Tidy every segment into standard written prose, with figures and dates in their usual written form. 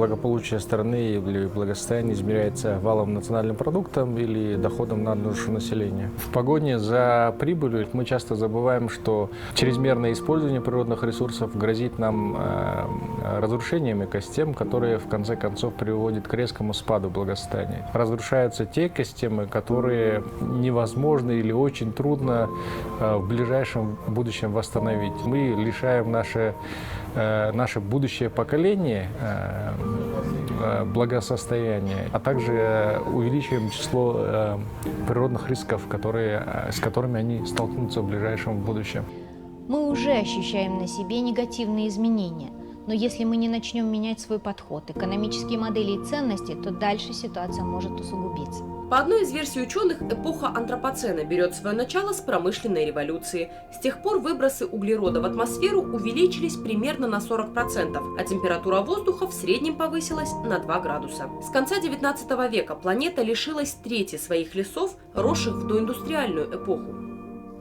благополучие страны или благосостояние измеряется валовым национальным продуктом или доходом на душу населения. В погоне за прибылью мы часто забываем, что чрезмерное использование природных ресурсов грозит нам разрушением экосистем, которые в конце концов приводят к резкому спаду благосостояния. Разрушаются те экосистемы, которые невозможно или очень трудно в ближайшем будущем восстановить. Мы лишаем наше будущее поколение благосостояния, а также увеличиваем число природных рисков, с которыми они столкнутся в ближайшем будущем. Мы уже ощущаем на себе негативные изменения, но если мы не начнем менять свой подход, экономические модели и ценности, то дальше ситуация может усугубиться. По одной из версий ученых, эпоха антропоцена берет свое начало с промышленной революции. С тех пор выбросы углерода в атмосферу увеличились примерно на 40%, а температура воздуха в среднем повысилась на 2 градуса. С конца 19 века планета лишилась трети своих лесов, росших в доиндустриальную эпоху.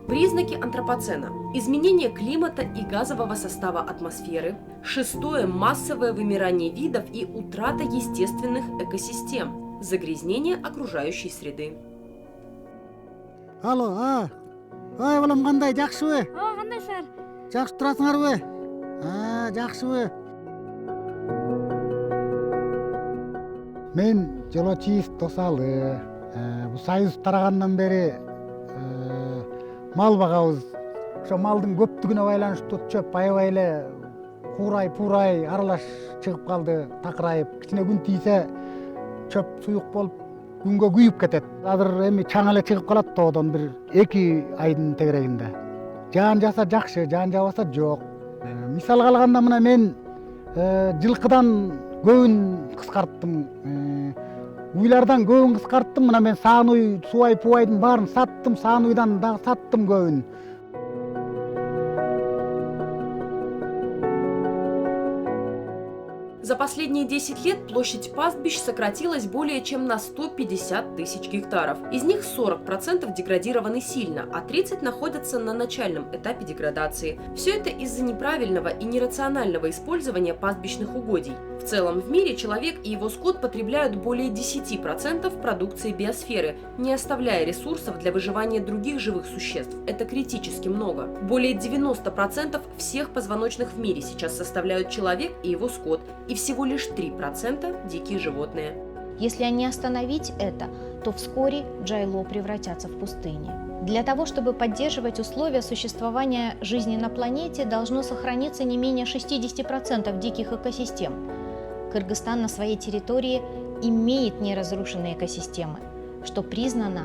Признаки антропоцена: изменение климата и газового состава атмосферы, шестое – массовое вымирание видов и утрата естественных экосистем, загрязнение окружающей среды. Алло, ой, балам, қандай, жақсы бе? Қандай сар? Жақсы тұрасыңар бе? Жақсы бе? Мен Жолочиев Тосалы. Бұл Союз тарағаннан бері мал бағабыз. Ошо малдың көптүгүнө байланыштуу чөп аябай эле куурай аралаш чыгып калды, такырайып. Кичине күн тийсе чөп суюк болуп күнгө күйүп кетет. Азыр эми чаң эле чыгып калат тоодон бир 2 айдын тегерегинде. Жаан жаса жакшы, жаан жабаса жок. Мисалга алганда мына мен жылкыдан көбүн кыскарттым. Уйлардан көбүн кыскарттым. Мына мен саануй, субай, пубайдын баарын саттым, саануйдан дагы саттым көбүн. За последние 10 лет площадь пастбищ сократилась более чем на 150 тысяч гектаров. Из них 40% деградированы сильно, а 30% находятся на начальном этапе деградации. Все это из-за неправильного и нерационального использования пастбищных угодий. В целом в мире человек и его скот потребляют более 10% продукции биосферы, не оставляя ресурсов для выживания других живых существ. Это критически много. Более 90% всех позвоночных в мире сейчас составляют человек и его скот, и всего лишь 3% дикие животные. Если не остановить это, то вскоре Джайло превратятся в пустыни. Для того, чтобы поддерживать условия существования жизни на планете, должно сохраниться не менее 60% диких экосистем. Кыргызстан на своей территории имеет неразрушенные экосистемы, что признано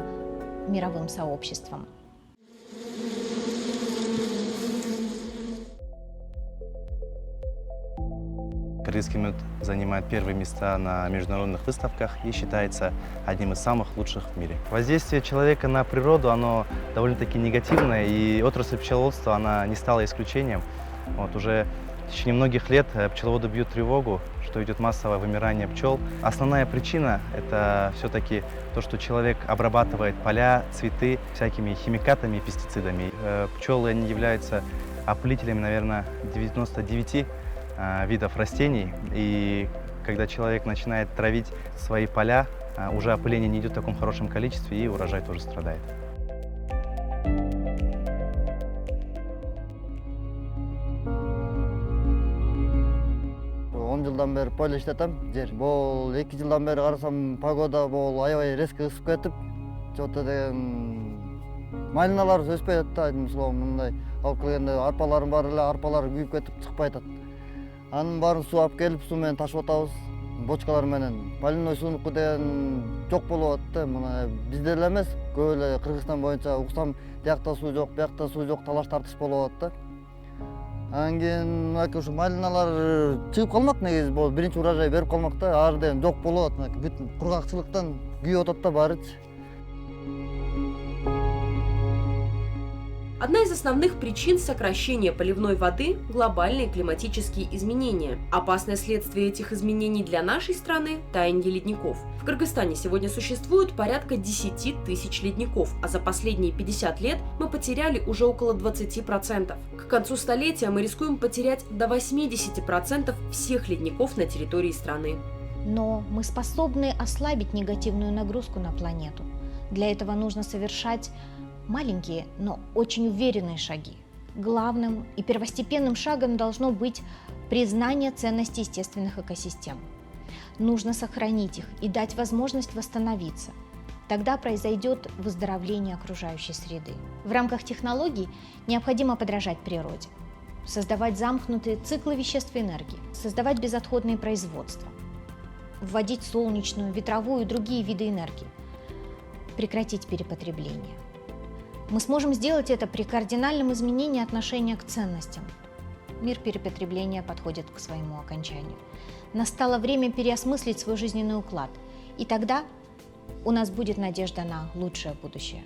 мировым сообществом. Кыргызский мед занимает первые места на международных выставках и считается одним из самых лучших в мире. Воздействие человека на природу, оно довольно-таки негативное, и отрасль пчеловодства, она не стала исключением. Уже в течение многих лет пчеловоды бьют тревогу, что идет массовое вымирание пчел. Основная причина – это все-таки то, что человек обрабатывает поля, цветы всякими химикатами и пестицидами. Пчелы, они являются опылителями, наверное, 99 видов растений, и когда человек начинает травить свои поля, уже опыление не идет в таком хорошем количестве, и урожай тоже страдает. Жылдан бeri поле иштетем. Бул 2 жылдан бeri карасам погода бул аябай резко ысып кетип, что-то деген малиналар өспөй атат да, одним словом, мындай алып келгенде арпаларым бар эле, арпалар күйүп кетип чыкпай атат. Анын баарын суу алып келип, суу менен ташып атабыз, бочкалар менен. Полиной суунуку деген жок болуп атты. Мына бизде эле эмес, көп эле Кыргызстан боюнча уктам, биякта суу жок, биякта суу жок, талаш тартыш болуп атты. Анан кийин ушу малиналар чыгып калмак, негизи бул биринчи урожай берип калмак да, ар деген жок болуп атат. Бүт кургакчылыктан күйүп атат да баарычы. Одна из основных причин сокращения поливной воды – глобальные климатические изменения. Опасное следствие этих изменений для нашей страны – таяние ледников. В Кыргызстане сегодня существует порядка 10 тысяч ледников, а за последние 50 лет мы потеряли уже около 20%. К концу столетия мы рискуем потерять до 80% всех ледников на территории страны. Но мы способны ослабить негативную нагрузку на планету. Для этого нужно совершать маленькие, но очень уверенные шаги. Главным и первостепенным шагом должно быть признание ценности естественных экосистем. Нужно сохранить их и дать возможность восстановиться. Тогда произойдет выздоровление окружающей среды. В рамках технологий необходимо подражать природе, создавать замкнутые циклы веществ и энергии, создавать безотходные производства, вводить солнечную, ветровую и другие виды энергии, прекратить перепотребление. Мы сможем сделать это при кардинальном изменении отношения к ценностям. Мир перепотребления подходит к своему окончанию. Настало время переосмыслить свой жизненный уклад, и тогда у нас будет надежда на лучшее будущее.